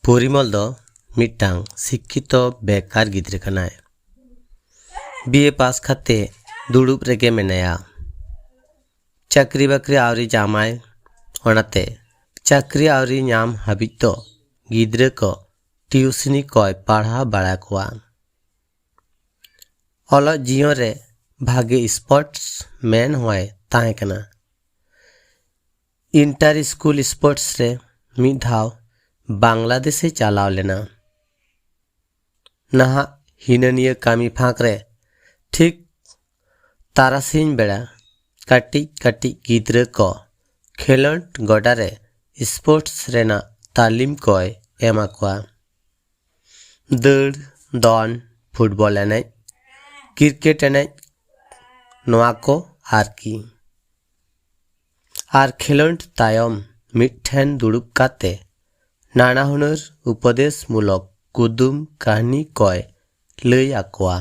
परिमल दो मिट्टांग शिक्षित बेकार गिद्रे कनाय। बीए पास खाते दुड़ुब रेगे मेनाया। चाकरी बाकरी आवरी जामाय ओनाते चाकरी आवरी नाम हाबिज दो गिद्रे को टिउशनी कोय पढ़ा बड़ा कोआ। ओलो जियो रे भागे स्पोर्ट्स मैन होय ताहे कना। इंटर स्कूल स्पोर्ट्स रे मिद धाव बांग्लादेश चलाव लेना। नहा हिनानिया कामी फाक रे ठीक तारासिन बेड़ा काटी काटी गिद्रे को खेलोंड गोडा रे स्पोर्ट्स रेना तालीम कोय एमा कोआ। दौड़ दौन फुटबॉल एने क्रिकेट एने नोआ को आरकी आर खेलोंड तायम मिठेन दुड़ुब काते नाना हुनर उपदेश मूलक कुदुम कहानी कोय लई आकोआ।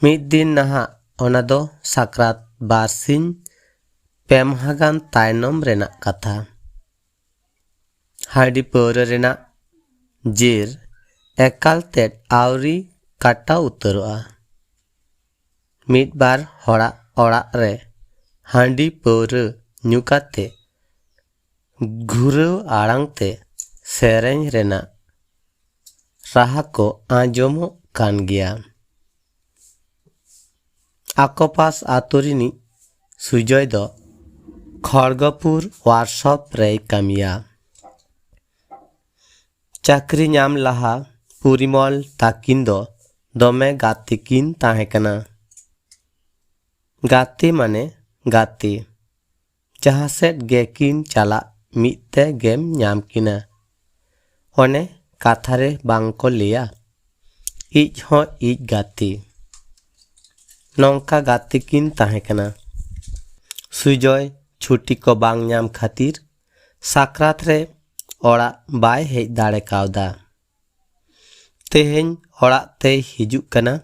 मिद दिन नहा ओना दो साक्रात बारसिन पेमहागान तायनम रेना कथा। हाडी पौर रेना जेर एकाल तेट आवरी काटा उतरोआ। मिद बार होड़ा ओड़ा रे हांडी पौर नुकाते घुरव आड़ांगते सेरेंज रेना राहा को आंजोमो कान गया। आकोपास आतोरिनी सुजय दो खड़गपुर वार्कशॉप रे कामिया। चाकरी नाम लहा परिमल ताकिन दो दमे गाते किन ताहे कना। गाते माने गाते जहाँ सेट गे किन चला मिते गेम नाम किना। ओने काथारे बांको लिया इज हो इज गाते नौका गाते किन ताहे कना। सुजय छुट्टी को बांग नाम खातिर साक्रात रे ओड़ा बाय हेज दाड़े कावदा। तेहेन ओड़ा ते हिजुक कना।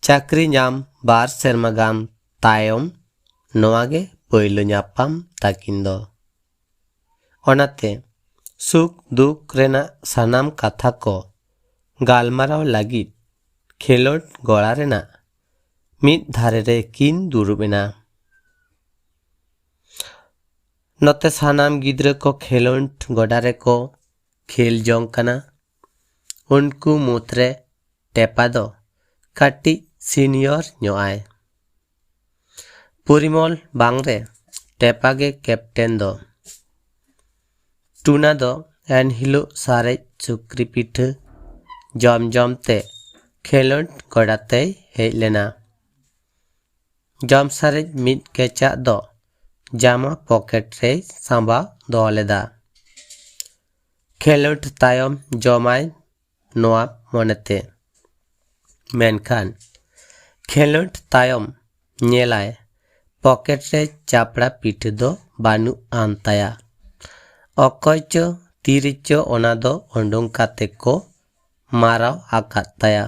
चाकरी नाम बार सेरमा गाम तायम नोआगे पहलो नापाम ताकिन दो। ओनाते सुख दुख रेना सानाम कथा को गालमाराव लागिद खेलोड गोड़ा रेना मिद धारे रे किन दुरुबेना। नोते सानाम गिद्रे को खेलोड गोड़ा रे को खेल जोंग कना। उनको मुतरे टेपा दो काटी सीनियर न्योआय। परिमल बांगरे टेपा गे कैप्टेन दो। टूना दो एन हिलो सारे सुक्री पिठ जम जमते खेलोंड गोड़ाते हेज लेना। जम सारे मिद केचा दो जामा पॉकेट रे सांबा दो लेदा। खेलोंड तायम जमाय नोआ मोनेते मेनखान खेलोंड तायम नेलाय पॉकेट रे चापड़ा पिठ दो बानु आनताया। अकयचो तीरिचो ओना दो ओंडोंग काते को माराव आकाताया।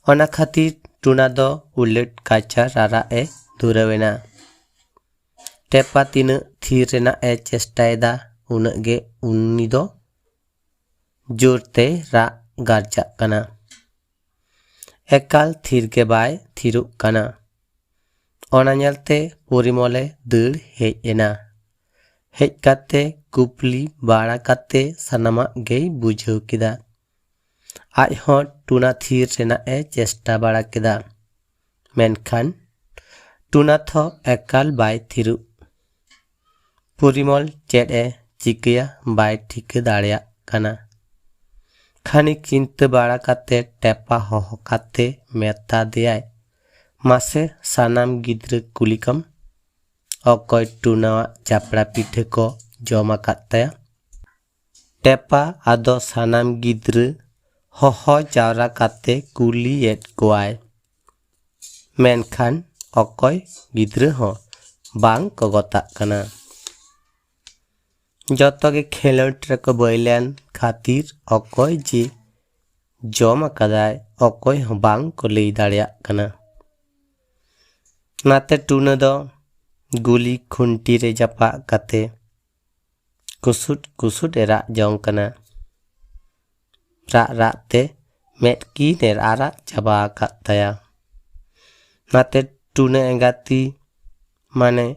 ओना खातिर टूना दो उलेट काचा रारा ए दुरवेना। टेपा तीन थीर रेना ए चेष्टायदा उनग गे उन्नी दो जोरते रा गारजा कना। एकाल थीर के बाय थीरुक कना। ओना नेलते परिमले दड़ हेज एना। हेज काते कुपली बाड़ा काते सनामा गे बुझाव किदा। आज हो टूना थीर रेना ए चेष्टा बाड़ा किदा। मेनखान टूना थो एकाल बाय थीरु। परिमल चेड ए चिकिया बाय ठीक दाड़िया कना। खानी चिंत बाड़ा काते टेपा होहो काते मेता दियाय मासे सानाम गिद्रे कुलिकम अकय टूना चापड़ा पीठे को जमा काताया। टेपा आदो सानाम गिद्रे होहो जावरा काते कुली एट कोआय। मेनखान अकय गिद्रे हो बांग को गता कना। जतो गे खेलोंड रे को बैलेन खातिर अकय जी जमा कदाय अकय हो बांग को लई दाड़िया कना। नाते टूना दो गुली खुंटी रे जपा काते कुसुट कुसुट रा जौं कना रा रा ते मेट की नेर आरा चाबा कातया नाते टूने एंगाती माने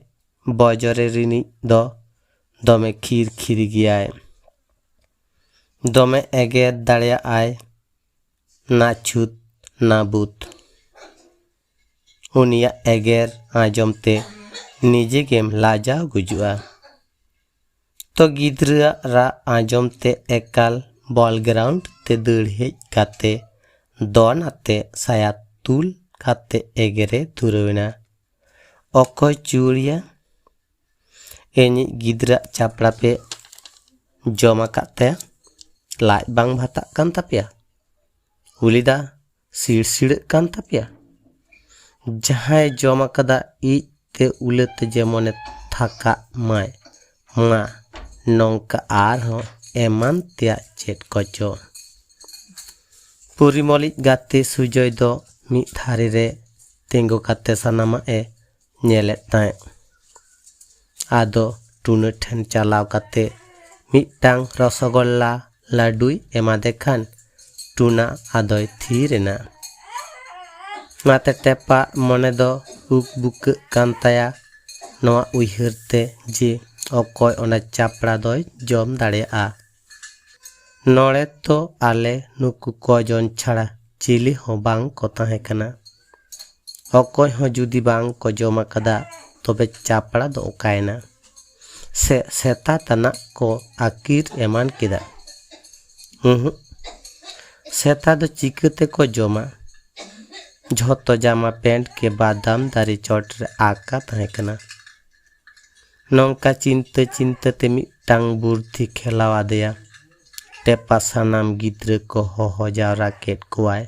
बजरे रिनी दो दमे खीर खीर गियाय दमे एगेर दाड़िया आय ना छूत ना बूत उनिया एगेर आजमते निजे गेम लाजा गुजुआ तो गिद्रा रा आजमते एकाल बॉल ग्राउंड ते दड़ हेज काते दोन आते साया तुल काते एगेरे धुरवेना अकोय चूड़िया एनी गिद्रा चापड़ा पे जमा काते लाज बांग भाता कान तापिया उलिदा सिड़ सिड़ कान तापिया जहां जमा कदा इ ते उलते जेमने थाका माय मा नौका आर हो एमान त्या चेट कचो पुरीमलिज गाते सुजय दो मी थारी रे तेंगो काते सानामा ए नेले ताए आदो टूने ठेन चलाव काते मिटांग रसगोल्ला लाडुई एमादे खान टूना आदोय थीरेना नाते टेपा मने दो उक बुक कांताया नोआ उइहरते जे अकोय ओना चापड़ा दोय जम दाड़ेया नोड़े तो आले नुकु कजन छाड़ा चिली हो बांग को ताहे कना अकोय हो जुदी बांग को जमा कदा तबे चापड़ा दो ओकायना से सेता तना को आकिर एमान किदा सेता दो चिकते को जमा झोतो जामा पेंट के बादाम दारी चोट रे आका ताहे कना नौका चिंता चिंता ते मिटांग बुद्धि खेलावा देया टेपा सानाम गिद्रे को हो जावरा केट कुआय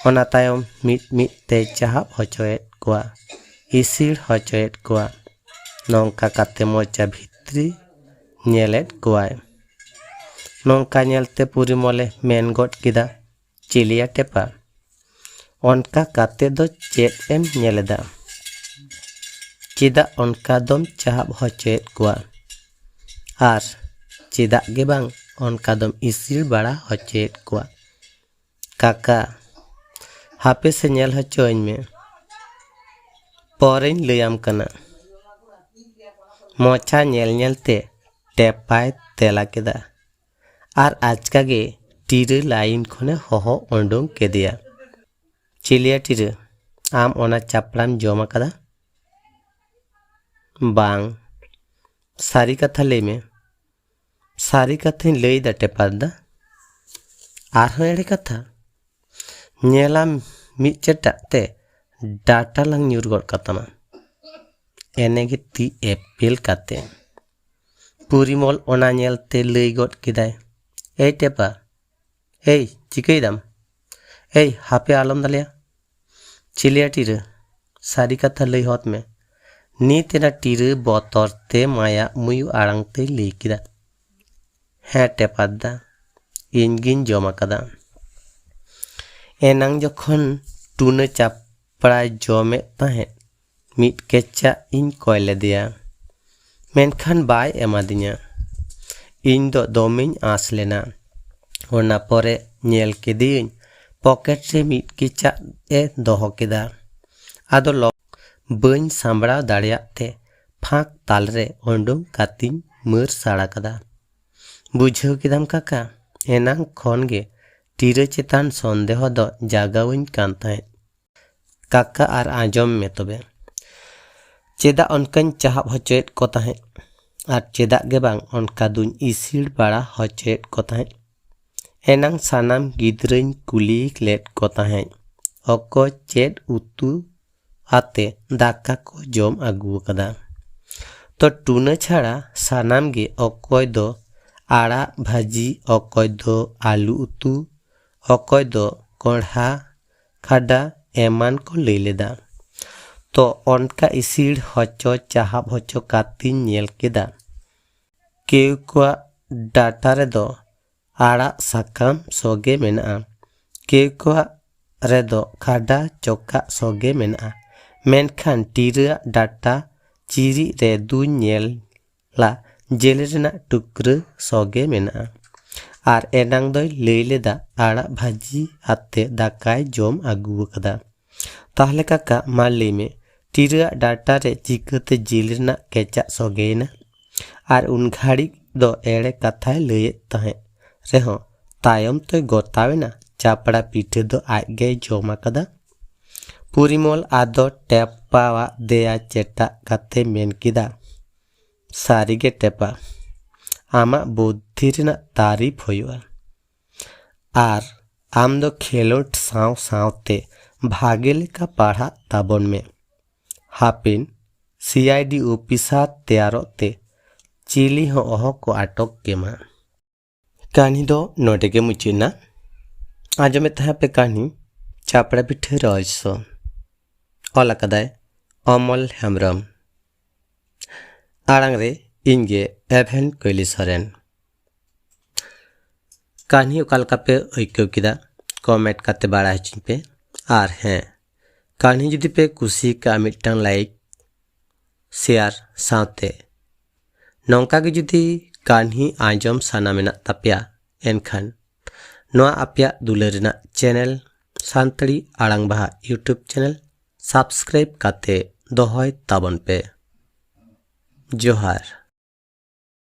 ओना तायम मिट मिट ते चाहब होचोएट कुआ इसिड़ होचोएट कुआ नौका काते मोचा भित्री नेलेट कुआय नौका नेलते पूरी मोले मेन गोट किदा चिलिया टेपा ओनका काते दो चेट एम नेलेदा चिदा ओनका दम चाहब होचोएट कुआ आर चिदा गे बांग ओनका दम इसिड़ बड़ा होचोएट कुआ काका हापे से नेल होचोइन में परेन लयाम कना मोचा नेल नेलते टेपाय तेला केदा आर आजका गे टीरे लाइन खने होहो ओंडों के दिया चिलिया टीरे आम ओना चापड़ाम जमा कदा बांग सारी कथा ले में सारी कथा लई दा टेपादा आर हो एड़े कथा नेलाम मिचटा ते डाटा लंग न्यूर गड कतमा एनेगे ती एप्पल काते पूरी मोल ओना नेलते लई गड किदाय ए टेपा ए चिकईदाम ए हापे आलम दालिया चिलिया टीरे सारी कथा लई होत में नी तेना टीरे बोतर ते माया मुयु आड़ांग ते लई किदा हाँ टेपादा इंगिन जमा कदा एनांग जखन टूने चापड़ा जमे ताहे मिट केचा इन कोयले दिया मेनखान बाय एमादिया इन दो दोमिन आस लेना ओना परे नेल केदिन पॉकेट रे मिट केचा ए दोहो केदा आदो लो बन सांबड़ा दाड़िया ते फाक ताल रे ओंडों कातिन मर साड़ा कदा बुझाव किदाम काका एनांग खन गे टीरे चेतान संदेह दो जागाविन कान ताहे काका आर आजम में तबे चेदा उनकन चाहब होचोएट को ताहे आर चेदा गे बांग उनका दुन इसिड़ बड़ा होचोएट को ताहे एनांग सानाम गिद्रन कुलीक लेट को ताहे अको चेद उतु आते दाका को जम आगु कदा तो टूना छाड़ा सानाम गे अकोय दो आड़ा भाजी अकोय दो आलू उतु अकोय दो कोढ़ा खाडा एमान को ले लेदा तो उनका इसिड़ होचो चाहब होचो कातिन नेल केदा केउ को डाटा रे दो आड़ा साकाम सोगे मेना केउ को रे दो खाडा चोका सोगे मेना मेनखान टीरा डाटा चिरी रे दु नेल ला जेल रेनाग टुकरा सगे मेना आर एनांग दोय लई लेदा आड़ा भाजी आते दाकाय जम आगु कदा। ताहले काका मा लई मे टीरा डाटा रे चिकाते जेल रेनाग केचा सगेना आर उन घाड़ी दो एड़े कथाय लई तहे रेहो तायम तो गोतावेना चापड़ा पीठे दो आगे जमा कदा। पुरीमल आदो टेपावा देया चेटा काते मेन किदा सारीगे टेपा आमा बुद्धि रेनाग तारीफ होयुआ आर आम दो खेलोट साव सावते भागे लेका पढ़ा ताबन में हापिन सीआईडी ऑफिसर तैयारोते चिली हो ओहो को आटक केमा। कहानी दो नोटे के मुचिना आजमे तहा पे कहानी चापड़ा पिठे रहस्य ऑल कदाय अमल हेम्ब्रम आड़ांग रे इनगे एभेन कोइली सरेन। कहानी ओकालका पे ऐक्यो किदा कमेंट काते बाड़ा हचिन पे आर हैं कहानी जुदी पे कुसी का मिटन लाइक शेयर साथे नौका के जुदी कहानी आंजम साना मेना तापिया एनखान नोआ आपिया दुलरेना चैनल सानतड़ी आड़ांग बाहा यूट्यूब चैनल सब्सक्राइब काते दोहय ताबन पे जोहार।